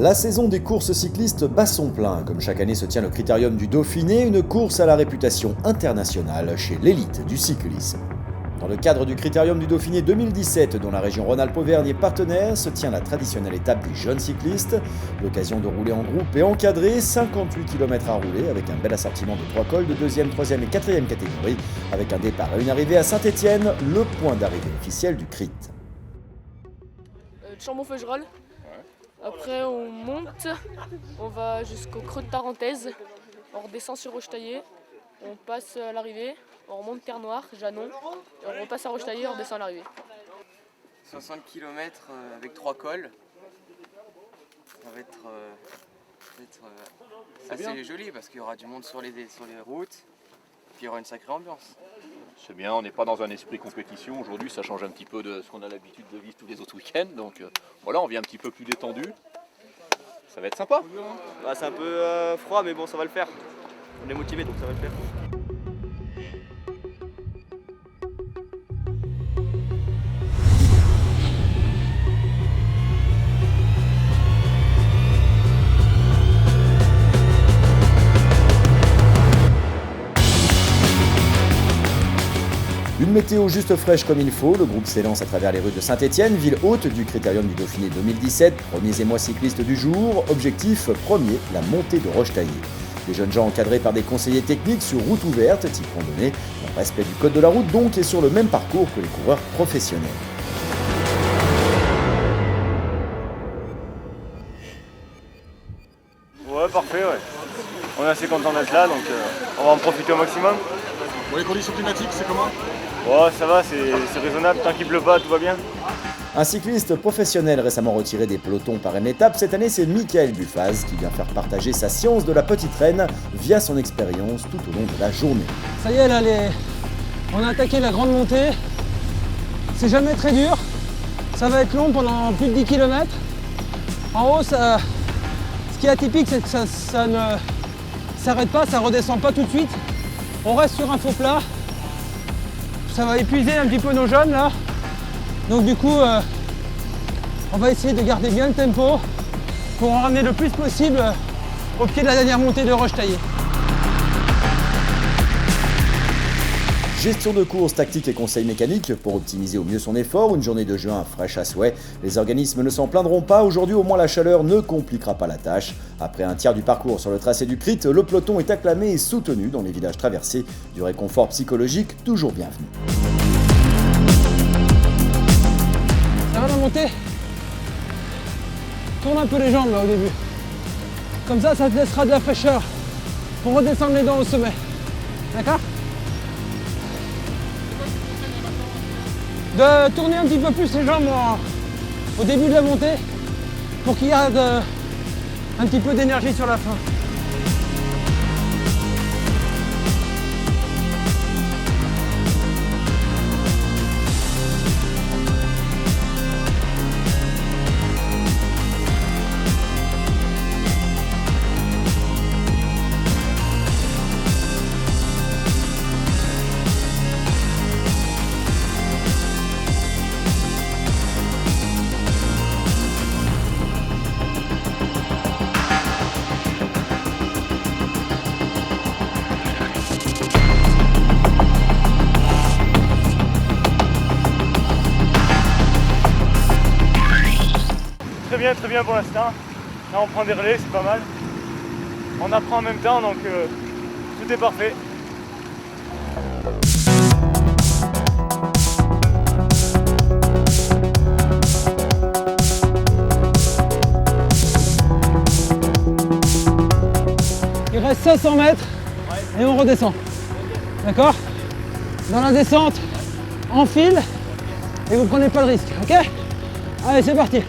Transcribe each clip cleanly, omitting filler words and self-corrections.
La saison des courses cyclistes bat son plein. Comme chaque année se tient le Critérium du Dauphiné, une course à la réputation internationale chez l'élite du cyclisme. Dans le cadre du Critérium du Dauphiné 2017, dont la région Rhône-Alpes-Auvergne est partenaire, se tient la traditionnelle étape des jeunes cyclistes. L'occasion de rouler en groupe et encadré, 58 km à rouler avec un bel assortiment de 3 cols de 2e, 3e et 4e catégorie, avec un départ et une arrivée à Saint-Étienne, le point d'arrivée officiel du Crit. Chambon-Feugerolles. Après on monte, on va jusqu'au creux de Tarentaise, on redescend sur Rochetaillé, on passe à l'arrivée, on remonte Terre-Noire, Janon, et on repasse à Rochetaillé, on redescend à l'arrivée. 60 km avec 3 cols, ça va être assez joli parce qu'il y aura du monde sur les routes, puis il y aura une sacrée ambiance. C'est bien, on n'est pas dans un esprit compétition. Aujourd'hui, ça change un petit peu de ce qu'on a l'habitude de vivre tous les autres week-ends. Donc voilà, on vient un petit peu plus détendu. Ça va être sympa. C'est un peu froid, mais bon, ça va le faire. On est motivé, donc ça va le faire. Une météo juste fraîche comme il faut, le groupe s'élance à travers les rues de Saint-Étienne, ville haute du Critérium du Dauphiné 2017, premiers émois cyclistes du jour, objectif premier, la montée de Rochetaillé. Des jeunes gens encadrés par des conseillers techniques sur route ouverte, type randonnée, en respect du code de la route donc et sur le même parcours que les coureurs professionnels. Ouais, parfait, ouais. On est assez content d'être là, donc on va en profiter au maximum. Bon, les conditions climatiques, c'est comment ? Ouais, ça va, c'est raisonnable, tant qu'il pleut pas, tout va bien. Un cycliste professionnel récemment retiré des pelotons par une étape, cette année c'est Michael Buffaz qui vient faire partager sa science de la petite reine via son expérience tout au long de la journée. Ça y est, là, on a attaqué la grande montée. C'est jamais très dur. Ça va être long pendant plus de 10 km. En haut, ce qui est atypique, c'est que ça ne s'arrête pas, ça redescend pas tout de suite. On reste sur un faux plat. Ça va épuiser un petit peu nos jeunes là. Donc du coup, on va essayer de garder bien le tempo pour en ramener le plus possible au pied de la dernière montée de Rochetaillé. Gestion de course, tactique et conseils mécaniques pour optimiser au mieux son effort. Une journée de juin fraîche à souhait. Les organismes ne s'en plaindront pas. Aujourd'hui, au moins, la chaleur ne compliquera pas la tâche. Après un tiers du parcours sur le tracé du Crit, le peloton est acclamé et soutenu dans les villages traversés. Du réconfort psychologique toujours bienvenu. Ça va la montée? Tourne un peu les jambes là au début. Comme ça te laissera de la fraîcheur pour redescendre les dents au sommet. D'accord? De tourner un petit peu plus les jambes au début de la montée pour qu'il y ait un petit peu d'énergie sur la fin. Très bien pour l'instant. Là on prend des relais, c'est pas mal. On apprend en même temps, donc tout est parfait. Il reste 500 mètres et on redescend. D'accord? Dans la descente, en file et vous prenez pas de risque, ok? Allez, c'est parti!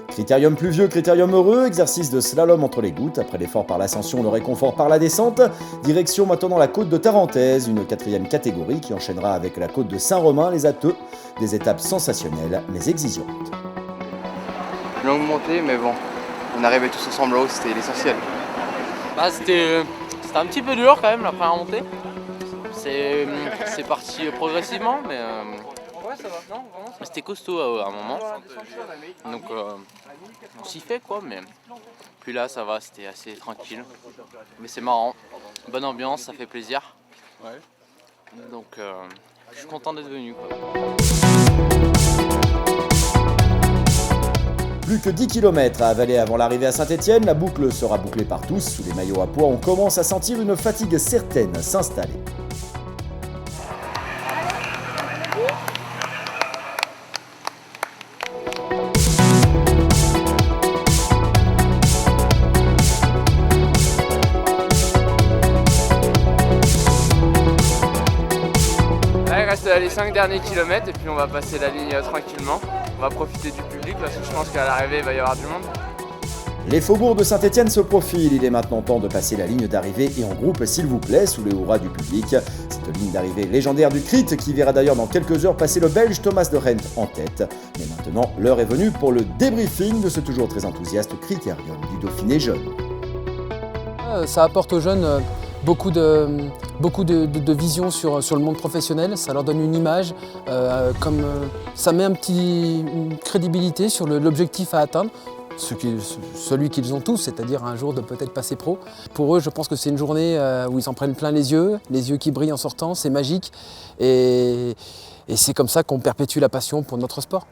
Critérium pluvieux, critérium heureux, exercice de slalom entre les gouttes, après l'effort par l'ascension, le réconfort par la descente. Direction maintenant la côte de Tarentaise, une 4e catégorie qui enchaînera avec la côte de Saint-Romain, les Atteux. Des étapes sensationnelles mais exigeantes. Longue montée, mais bon, on arrivait tous ensemble là-haut, c'était l'essentiel. C'était un petit peu dur quand même la première montée. C'est parti progressivement, mais c'était costaud à un moment. Donc on s'y fait quoi, mais puis là ça va, c'était assez tranquille. Mais c'est marrant, bonne ambiance, ça fait plaisir. Donc je suis content d'être venu quoi. Plus que 10 km à avaler avant l'arrivée à Saint-Étienne, la boucle sera bouclée par tous. Sous les maillots à pois, on commence à sentir une fatigue certaine s'installer. Là, il reste les 5 derniers kilomètres et puis on va passer la ligne tranquillement. On va profiter du public parce que je pense qu'à l'arrivée il va y avoir du monde. Les faubourgs de Saint-Étienne se profilent. Il est maintenant temps de passer la ligne d'arrivée et en groupe s'il vous plaît, sous les hurrahs du public. Cette ligne d'arrivée légendaire du CRIT qui verra d'ailleurs dans quelques heures passer le Belge Thomas de Rent en tête. Mais maintenant, l'heure est venue pour le débriefing de ce toujours très enthousiaste critérium du Dauphiné jeune. Ça apporte aux jeunes beaucoup de vision sur le monde professionnel, ça leur donne une image, ça met une crédibilité sur l'objectif à atteindre, celui qu'ils ont tous, c'est-à-dire un jour de peut-être passer pro. Pour eux, je pense que c'est une journée où ils s'en prennent plein les yeux qui brillent en sortant, c'est magique et c'est comme ça qu'on perpétue la passion pour notre sport.